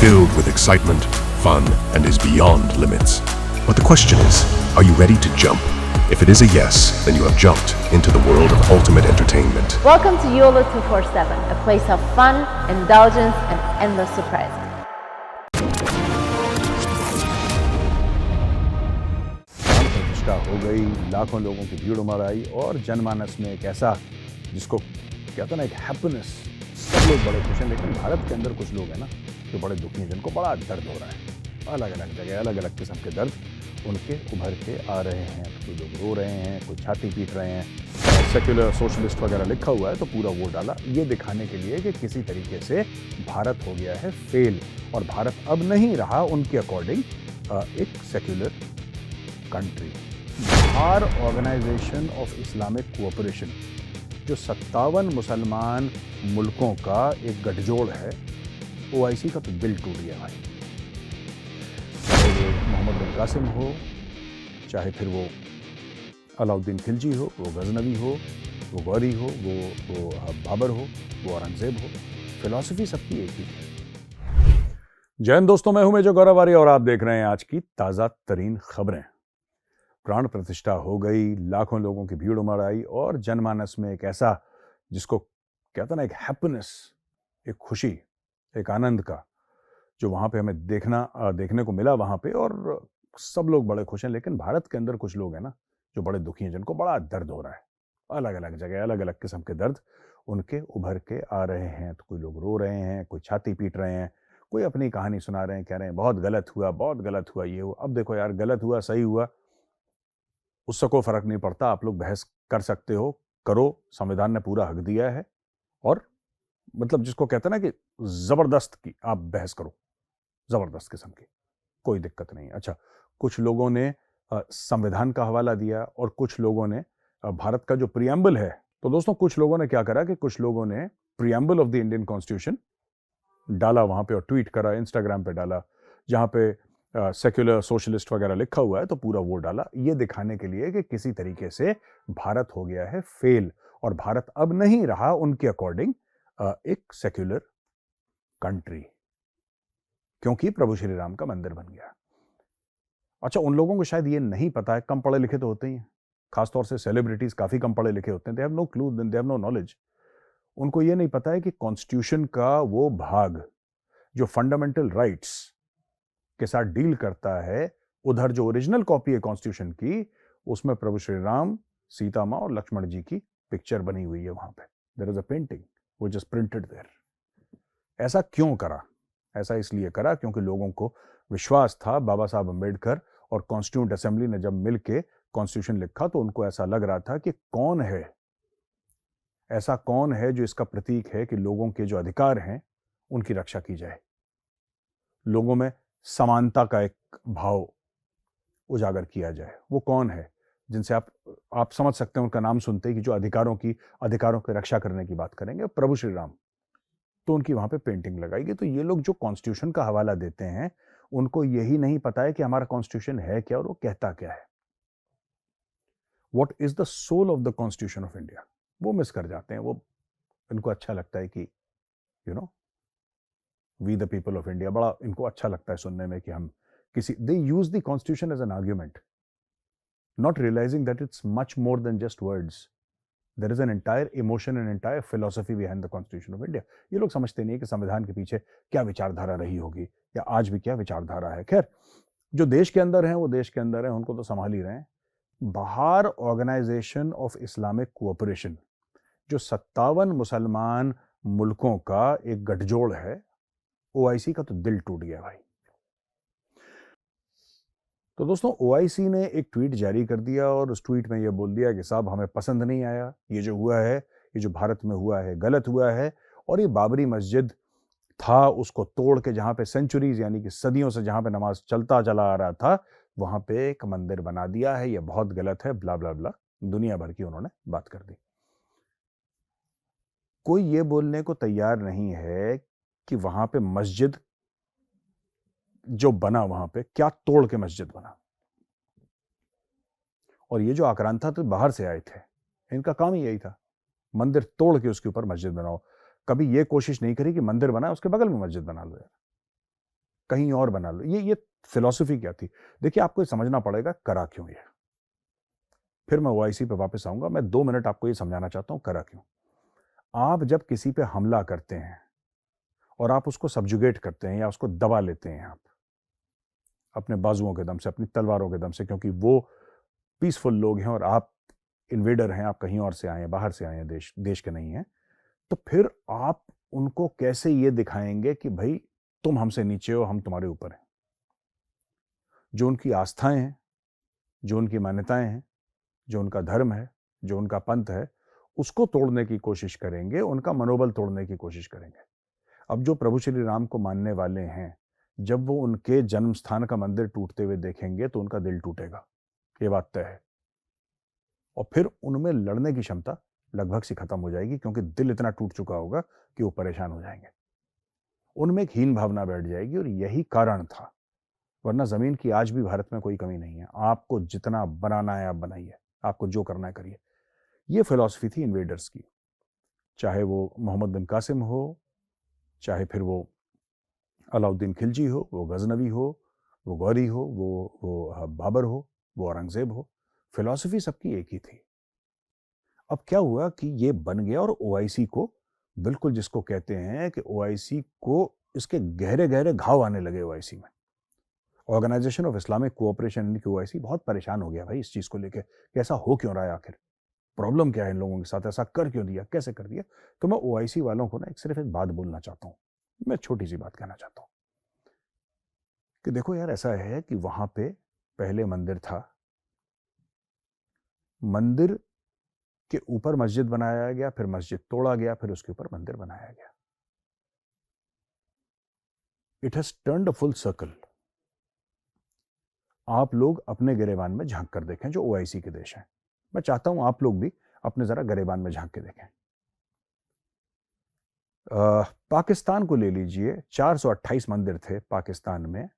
filled with excitement, fun, and is beyond limits. But the question is, are you ready to jump? If it is a yes, then you have jumped into the world of ultimate entertainment. Welcome to YOLO 247, a place of fun, indulgence, and endless surprises. प्रतिष्ठा हो गई, लाखों लोगों की भीड़ उमड़ आई और जनमानस में एक ऐसा जिसको कहते हैं ना एक हैप्पीनेस, सब लोग बड़े खुश हैं। लेकिन भारत के अंदर कुछ लोग हैं ना जो बड़े दुखी हैं, जिनको बड़ा दर्द हो रहा है। अलग अलग जगह अलग अलग किस्म के दर्द उनके उभर के आ रहे हैं। कोई लोग रो रहे हैं, कोई छाती पीट रहे हैं। सेक्युलर सोशलिस्ट वगैरह लिखा हुआ है तो पूरा वो डाला ये दिखाने के लिए कि किसी तरीके से भारत हो गया है फेल और भारत अब नहीं रहा उनके अकॉर्डिंग एक सेक्युलर कंट्री। बिहार ऑर्गेनाइजेशन ऑफ इस्लामिक कोऑपरेशन जो 57 मुसलमान मुल्कों का एक गठजोड़ है, ओआईसी का तो दिल टूट गया भाई। चाहे वो मोहम्मद बिन कासिम हो, चाहे फिर वो अलाउद्दीन खिलजी हो, वो गजनवी हो, वो गौरी हो, वो बाबर हो, वो औरंगजेब हो, फिलॉसफी सबकी एक ही थी। जय हिंद दोस्तों, मैं हूं मेजर गौरव और आप देख रहे हैं आज की ताज़ा तरीन खबरें। प्राण प्रतिष्ठा हो गई, लाखों लोगों की भीड़ उमड़ आई और जनमानस में एक ऐसा जिसको कहते हैं ना एक हैप्पीनेस, एक खुशी, एक आनंद का जो वहां पे हमें देखने को मिला वहां पे। और सब लोग बड़े खुश हैं। लेकिन भारत के अंदर कुछ लोग हैं ना जो बड़े दुखी हैं, जिनको बड़ा दर्द हो रहा है। अलग अलग जगह अलग अलग किस्म के दर्द उनके उभर के आ रहे हैं। तो कोई लोग रो रहे हैं, कोई छाती पीट रहे हैं, कोई अपनी कहानी सुना रहे हैं, कह रहे हैं बहुत गलत हुआ, बहुत गलत हुआ, ये हुआ। अब देखो यार, गलत हुआ सही हुआ उससे कोई फर्क नहीं पड़ता। आप लोग बहस कर सकते हो, करो, संविधान ने पूरा हक दिया है। और मतलब जिसको कहते हैं ना कि जबरदस्त की आप बहस करो, जबरदस्त किस्म की, कोई दिक्कत नहीं। अच्छा, कुछ लोगों ने संविधान का हवाला दिया और कुछ लोगों ने भारत का जो प्रियम्बल है। तो दोस्तों, कुछ लोगों ने क्या करा कि कुछ लोगों ने preamble of the Indian constitution डाला वहां पे और ट्वीट करा, इंस्टाग्राम पे डाला, जहां पे सेक्युलर सोशलिस्ट वगैरह लिखा हुआ है। तो पूरा वो डाला ये दिखाने के लिए कि किसी तरीके से भारत हो गया है फेल और भारत अब नहीं रहा उनके अकॉर्डिंग एक सेक्युलर कंट्री, क्योंकि प्रभु श्री राम का मंदिर बन गया। अच्छा, उन लोगों को शायद ये नहीं पता है, कम पढ़े लिखे तो होते ही हैं, खासतौर से सेलिब्रिटीज काफी कम पढ़े लिखे होते हैं। They have no clue, they have no knowledge. उनको ये नहीं पता है कि कॉन्स्टिट्यूशन का वो भाग जो फंडामेंटल राइट्स के साथ डील करता है, उधर जो ओरिजिनल कॉपी है कॉन्स्टिट्यूशन की, उसमें प्रभु श्री राम, सीता मां और लक्ष्मण जी की पिक्चर बनी हुई है। वहां पे there is a painting which is printed there. ऐसा क्यों करा? ऐसा इसलिए करा क्योंकि लोगों को विश्वास था बाबा साहब अंबेडकर और कॉन्स्टिट्यूंट असेंबली ने जब मिलके कॉन्स्टिट्यूशन लिखा तो उनको ऐसा लग रहा था कि कौन है, ऐसा कौन है जो इसका प्रतीक है कि लोगों के जो अधिकार हैं उनकी रक्षा की जाए, लोगों में समानता का एक भाव उजागर किया जाए। वो कौन है जिनसे आप समझ सकते हैं, उनका नाम सुनते ही कि जो अधिकारों की रक्षा करने की बात करेंगे, प्रभु श्री राम। तो उनकी वहां पे पेंटिंग लगाएगी। तो ये लोग जो कॉन्स्टिट्यूशन का हवाला देते हैं, उनको यही नहीं पता है कि हमारा कॉन्स्टिट्यूशन है क्या और वो कहता क्या है। What is the soul of the constitution of India, वो मिस कर जाते हैं। वो इनको अच्छा लगता है कि you know we the people of India, बड़ा इनको अच्छा लगता है सुनने में कि हम किसी, they use the constitution as an argument, not realizing that it's much more than just words. There is an entire emotion and entire philosophy behind the Constitution of India. ये लोग समझते नहीं है कि संविधान के पीछे क्या विचारधारा रही होगी या आज भी क्या विचारधारा है। खैर, जो देश के अंदर हैं वो देश के अंदर हैं, उनको तो संभाल ही रहे हैं। बिहार ऑर्गेनाइजेशन ऑफ इस्लामिक कोऑपरेशन जो 57 मुसलमान मुल्कों का एक गठजोड़ है, ओआईसी का तो दिल टूट गया भाई। तो दोस्तों, ओआईसी ने एक ट्वीट जारी कर दिया और उस ट्वीट में यह बोल दिया कि साहब हमें पसंद नहीं आया, ये जो हुआ है, ये जो भारत में हुआ है गलत हुआ है। और ये बाबरी मस्जिद था, उसको तोड़ के जहां पे सेंचुरीज यानी कि सदियों से जहां पे नमाज चलता चला आ रहा था, वहां पे एक मंदिर बना दिया है, ये बहुत गलत है, ब्ला ब्ला ब्ला, दुनिया भर की उन्होंने बात कर दी। कोई ये बोलने को तैयार नहीं है कि वहां पे मस्जिद जो बना, वहां पे क्या तोड़ के मस्जिद बना। और ये जो आक्रांता तो बाहर से आए थे, इनका काम ही यही था, मंदिर तोड़ के उसके ऊपर मस्जिद बनाओ। कभी ये कोशिश नहीं करी कि मंदिर बना उसके बगल में मस्जिद बना लो यार। कहीं और बना लो। ये फिलॉसफी क्या थी? देखिए, आपको ये समझना पड़ेगा करा क्यों ये। फिर मैं ओआईसी पे वापस आऊंगा। मैं 2 मिनट आपको ये समझाना चाहता हूं करा क्यों। आप जब किसी पे हमला करते हैं और आप उसको सब्जुगेट करते हैं या उसको दबा लेते हैं आप अपने बाजुओं के दम से, अपनी तलवारों के दम से, क्योंकि वो पीसफुल लोग हैं और आप इन्वेडर हैं, आप कहीं और से आए हैं, बाहर से आए हैं, देश के नहीं हैं, तो फिर आप उनको कैसे ये दिखाएंगे कि भाई तुम हमसे नीचे हो, हम तुम्हारे ऊपर हैं। जो उनकी आस्थाएं हैं, जो उनकी मान्यताएं हैं, जो उनका धर्म है, जो उनका पंथ है, उसको तोड़ने की कोशिश करेंगे, उनका मनोबल तोड़ने की कोशिश करेंगे। अब जो प्रभु श्री राम को मानने वाले हैं, जब वो उनके जन्म स्थान का मंदिर टूटते हुए देखेंगे तो उनका दिल टूटेगा, ये बात तय है। और फिर उनमें लड़ने की क्षमता लगभग सी खत्म हो जाएगी, क्योंकि दिल इतना टूट चुका होगा कि वो परेशान हो जाएंगे। उनमें एक हीन भावना बैठ जाएगी, और यही कारण था। वरना जमीन की आज भी भारत में कोई कमी नहीं है। आपको जितना बनाना है आप बनाइए, आपको जो करना है करिए। ये फिलॉसफी थी इन्वेडर्स की, चाहे वो मोहम्मद बिन कासिम हो, चाहे फिर वो अलाउद्दीन खिलजी हो, वो गजनवी हो, वो गौरी हो, वो बाबर हो, वो औरंगजेब हो। फिलॉसफी सबकी एक ही थी। अब क्या हुआ कि ये बन गया, और ओआईसी को बिल्कुल, जिसको कहते हैं कि ओआईसी को इसके गहरे गहरे घाव आने लगे। ओआईसी में, ऑर्गेनाइजेशन ऑफ इस्लामिक कोऑपरेशन यानी कि ओआईसी बहुत परेशान हो गया भाई इस चीज को लेकर कि ऐसा हो क्यों रहा है, आखिर प्रॉब्लम क्या है इन लोगों के साथ, ऐसा कर क्यों दिया, कैसे कर दिया। तो मैं ओआईसी वालों को ना सिर्फ एक बात बोलना चाहता हूं। मैं छोटी सी बात कहना चाहता हूं कि देखो यार, ऐसा है कि वहां पे पहले मंदिर था, मंदिर के ऊपर मस्जिद बनाया गया, फिर मस्जिद तोड़ा गया, फिर उसके ऊपर मंदिर बनाया गया। It has turned a full circle. आप लोग अपने गिरेबान में झांक कर देखें, जो ओआईसी के देश हैं। मैं चाहता हूं आप लोग भी अपने जरा गिरेबान में झांक के देखें। पाकिस्तान को ले लीजिए, 428 मंदिर थे पाकिस्तान में,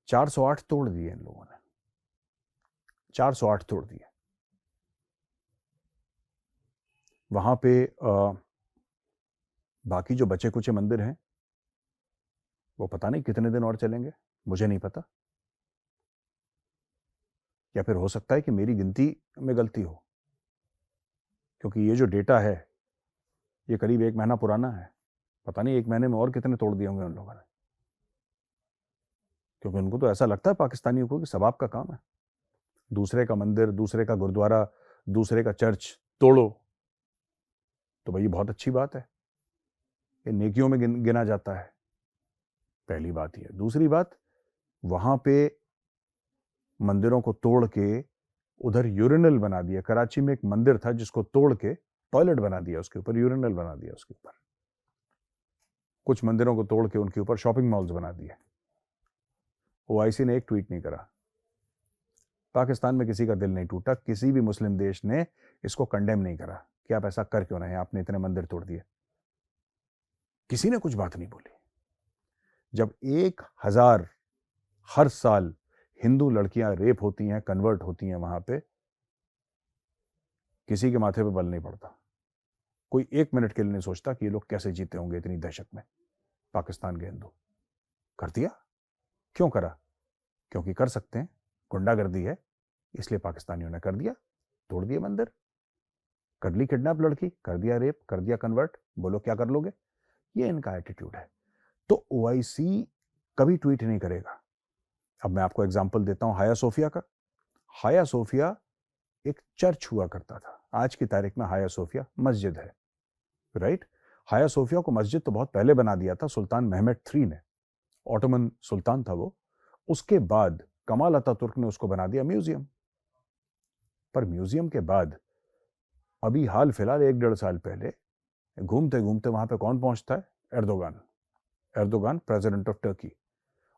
408 तोड़ दिए इन लोगों ने, 408 तोड़ दिए। वहां पे बाकी जो बचे कुचे मंदिर हैं वो पता नहीं कितने दिन और चलेंगे, मुझे नहीं पता। या फिर हो सकता है कि मेरी गिनती में गलती हो, क्योंकि ये जो डेटा है ये करीब 1 महीना पुराना है। पता नहीं 1 महीने में और कितने तोड़ दिए होंगे उन लोगों ने, क्योंकि उनको तो ऐसा लगता है पाकिस्तानियों को कि सब आपका काम है। दूसरे का मंदिर, दूसरे का गुरुद्वारा, दूसरे का चर्च तोड़ो तो भाई ये बहुत अच्छी बात है, ये नेकियों में गिना जाता है। पहली बात ये। दूसरी बात, वहां पे मंदिरों को तोड़ के उधर यूरिनल बना दिया। कराची में एक मंदिर था जिसको तोड़ के टॉयलेट बना दिया, उसके ऊपर यूरिनल बना दिया उसके ऊपर। कुछ मंदिरों को तोड़ के उनके ऊपर शॉपिंग मॉल्स बना दिए। ओआईसी ने एक ट्वीट नहीं करा, पाकिस्तान में किसी का दिल नहीं टूटा, किसी भी मुस्लिम देश ने इसको कंडेम नहीं करा कि आप ऐसा कर क्यों रहे हैं, आपने इतने मंदिर तोड़ दिए। किसी ने कुछ बात नहीं बोली। जब 1000 हर साल हिंदू लड़कियां रेप होती हैं, कन्वर्ट होती हैं वहां पे, किसी के माथे पे बल नहीं पड़ता। कोई 1 मिनट के लिए नहीं सोचता कि ये लोग कैसे जीते होंगे इतनी दहशत में। पाकिस्तान के हिंदू कर दिया। क्यों करा? क्योंकि कर सकते हैं, गुंडागर्दी है, इसलिए पाकिस्तानियों ने कर दिया, तोड़ दिए मंदिर, कर ली किडनैप लड़की, कर दिया रेप, कर दिया कन्वर्ट। बोलो क्या कर लोगे? ये इनका एटीट्यूड है। तो ओआईसी कभी ट्वीट नहीं करेगा। अब मैं आपको एग्जांपल देता हूं हाया सोफिया का। हाया सोफिया एक चर्च हुआ करता था, आज की तारीख में हाया सोफिया मस्जिद है, राइट। हाया सोफिया को मस्जिद तो बहुत पहले बना दिया था सुल्तान महमद III ने, ऑटोमन सुल्तान था वो। उसके बाद कमाल अतातुर्क ने उसको बना दिया म्यूजियम। पर म्यूजियम के बाद अभी हाल फिलहाल 1-1.5 साल पहले घूमते घूमते वहां पे कौन पहुंचता है? Erdogan, president of Turkey.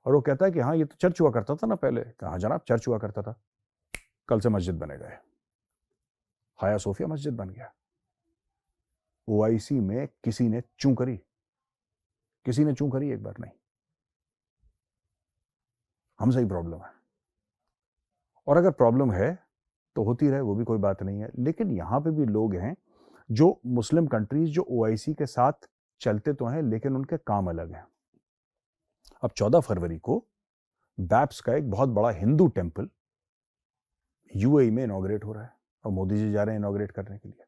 और वो कहता है कि हाँ ये तो चर्च हुआ करता था ना पहले। कहा जनाब, चर्च हुआ करता था, कल से मस्जिद बनेगा है। हाया सोफिया मस्जिद बन गया। ओआईसी में किसी ने चूं करी? किसी ने चूं करी? एक बार नहीं। हमसे ही प्रॉब्लम है, और अगर प्रॉब्लम है तो होती रहे, वो भी कोई बात नहीं है। लेकिन यहां पे भी लोग हैं जो मुस्लिम कंट्रीज जो ओआईसी के साथ चलते तो हैं, लेकिन उनके काम अलग हैं। अब 14 फरवरी को बैप्स का एक बहुत बड़ा हिंदू टेम्पल यूएई में इनॉग्रेट हो रहा है और मोदी जी जा रहे हैं इनॉग्रेट करने के लिए।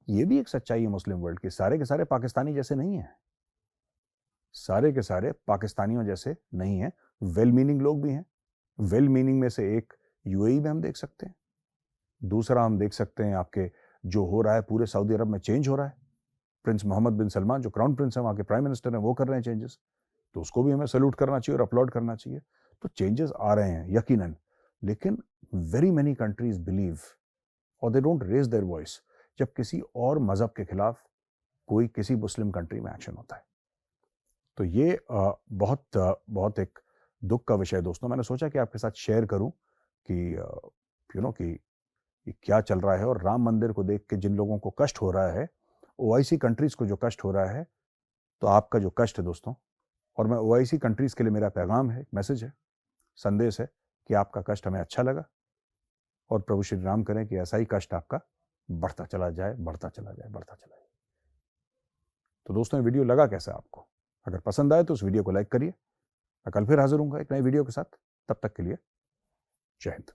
ये भी एक सच्चाई है मुस्लिम वर्ल्ड की, सारे के सारे पाकिस्तानी जैसे नहीं है, सारे के सारे पाकिस्तानियों जैसे नहीं है, वेल मीनिंग लोग भी हैं। वेल मीनिंग में से एक यूएई में हम देख सकते हैं, दूसरा हम देख सकते हैं आपके जो हो रहा है पूरे सऊदी अरब में चेंज हो रहा है। प्रिंस मोहम्मद बिन सलमान जो क्राउन प्रिंस है, वहाँ के प्राइम मिनिस्टर हैं, वो कर रहे हैं चेंजेस, तो उसको भी हमें सैल्यूट करना चाहिए और अपलॉड करना चाहिए। तो चेंजेस आ रहे हैं यकीनन, लेकिन वेरी मेनी कंट्रीज बिलीव और they don't raise their voice जब किसी और मजहब के खिलाफ कोई किसी मुस्लिम कंट्री में एक्शन होता है। तो ये बहुत एक दुख का विषय है दोस्तों। मैंने सोचा कि आपके साथ शेयर करूं कि कि ये क्या चल रहा है, और राम मंदिर को देख के जिन लोगों को कष्ट हो रहा है, ओआईसी कंट्रीज को जो कष्ट हो रहा है, तो आपका जो कष्ट है दोस्तों, और मैं ओआईसी कंट्रीज के लिए मेरा पैगाम है, मैसेज है, संदेश है कि आपका कष्ट हमें अच्छा लगा और प्रभु श्री राम करें कि ऐसा ही कष्ट आपका बढ़ता चला जाए, बढ़ता चला जाए, बढ़ता चला जाए। तो दोस्तों ये वीडियो लगा कैसा आपको? अगर पसंद आए तो उस वीडियो को लाइक करिए। मैं कल फिर हाजिर हूंगा एक नई वीडियो के साथ, तब तक के लिए जय हिंद।